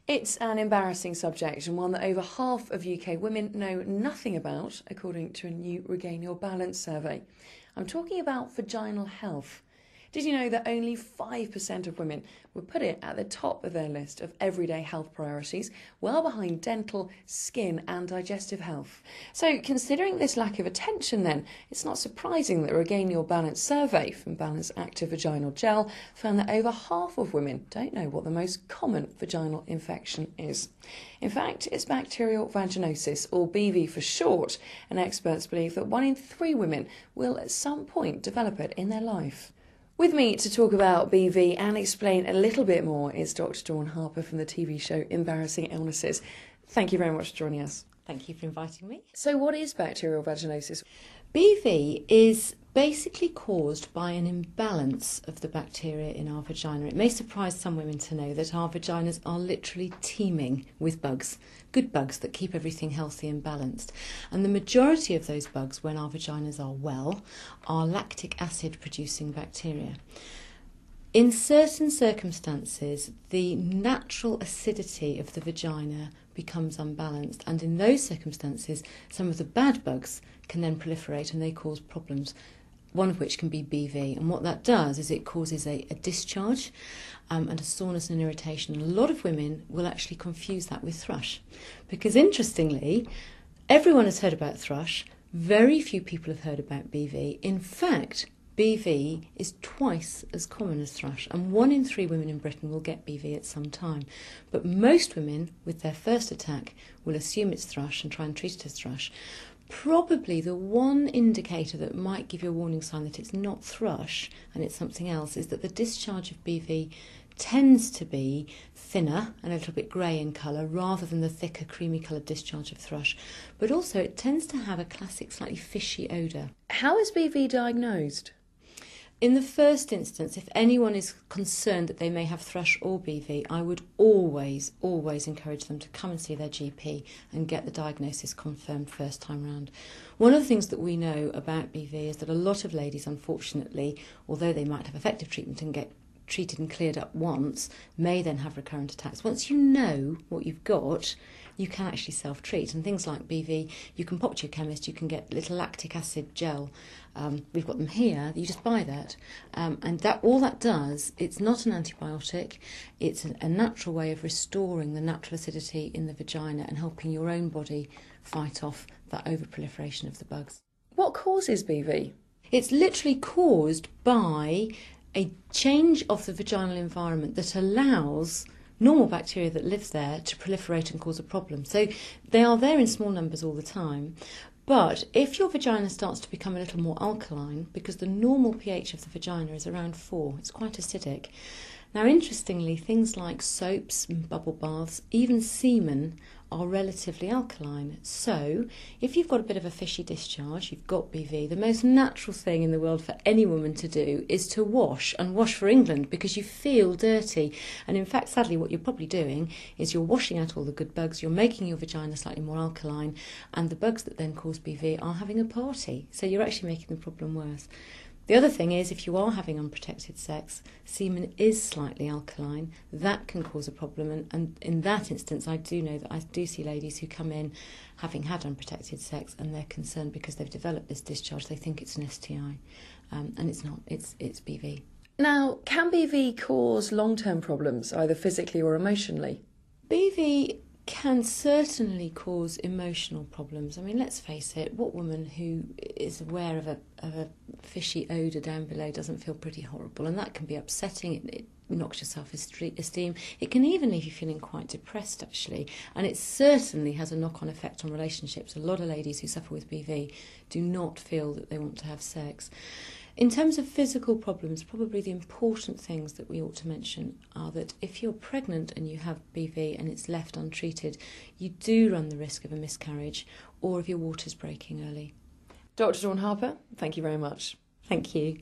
It's an embarrassing subject and one that over half of UK women know nothing about, according to a new Regain Your Balance survey. I'm talking about vaginal health. Did you know that only 5% of women would put it at the top of their list of everyday health priorities, well behind dental, skin and digestive health? So considering this lack of attention then, it's not surprising that Regain Your Balance survey from Balance Activ Vaginal Gel found that over half of women don't know what the most common vaginal infection is. In fact, it's bacterial vaginosis, or BV for short, and experts believe that 1 in 3 women will at some point develop it in their life. With me to talk about BV and explain a little bit more is Dr. Dawn Harper from the TV show Embarrassing Illnesses. Thank you very much for joining us. Thank you for inviting me. So what is bacterial vaginosis? BV is basically caused by an imbalance of the bacteria in our vagina. It may surprise some women to know that our vaginas are literally teeming with bugs, good bugs that keep everything healthy and balanced. And the majority of those bugs, when our vaginas are well, are lactic acid producing bacteria. In certain circumstances, the natural acidity of the vagina becomes unbalanced, and in those circumstances, some of the bad bugs can then proliferate and they cause problems, one of which can be BV. And what that does is it causes a discharge and a soreness and irritation. And a lot of women will actually confuse that with thrush, because interestingly, everyone has heard about thrush, very few people have heard about BV. In fact, BV is twice as common as thrush, and 1 in 3 women in Britain will get BV at some time. But most women, with their first attack, will assume it's thrush and try and treat it as thrush. Probably the one indicator that might give you a warning sign that it's not thrush and it's something else is that the discharge of BV tends to be thinner and a little bit grey in colour rather than the thicker creamy coloured discharge of thrush. But also it tends to have a classic slightly fishy odour. How is BV diagnosed? In the first instance, if anyone is concerned that they may have thrush or BV, I would always encourage them to come and see their GP and get the diagnosis confirmed first time round. One of the things that we know about BV is that a lot of ladies, unfortunately, although they might have effective treatment and get treated and cleared up once, may then have recurrent attacks. Once you know what you've got, you can actually self-treat. And things like BV, you can pop to your chemist, you can get little lactic acid gel. We've got them here, you just buy that. And that all that does, it's not an antibiotic, it's a natural way of restoring the natural acidity in the vagina and helping your own body fight off that overproliferation of the bugs. What causes BV? It's literally caused by a change of the vaginal environment that allows normal bacteria that lives there to proliferate and cause a problem. So they are there in small numbers all the time. But if your vagina starts to become a little more alkaline, because the normal pH of the vagina is around 4, it's quite acidic. Now, interestingly, things like soaps and bubble baths, even semen, are relatively alkaline. So if you've got a bit of a fishy discharge, you've got BV, the most natural thing in the world for any woman to do is to wash, and wash for England, because you feel dirty. And in fact, sadly, what you're probably doing is you're washing out all the good bugs, you're making your vagina slightly more alkaline, and the bugs that then cause BV are having a party. So you're actually making the problem worse. The other thing is, if you are having unprotected sex, semen is slightly alkaline. That can cause a problem, and in that instance, I do know that I do see ladies who come in having had unprotected sex, and they're concerned because they've developed this discharge. They think it's an STI, and it's not. It's BV. Now, can BV cause long-term problems, either physically or emotionally? BV can certainly cause emotional problems. I mean, let's face it, what woman who is aware of a fishy odour down below doesn't feel pretty horrible? And that can be upsetting. It knocks your self-esteem. It can even leave you feeling quite depressed, actually. And it certainly has a knock-on effect on relationships. A lot of ladies who suffer with BV do not feel that they want to have sex. In terms of physical problems, probably the important things that we ought to mention are that if you're pregnant and you have BV and it's left untreated, you do run the risk of a miscarriage or of your waters breaking early. Dr. Dawn Harper, thank you very much. Thank you.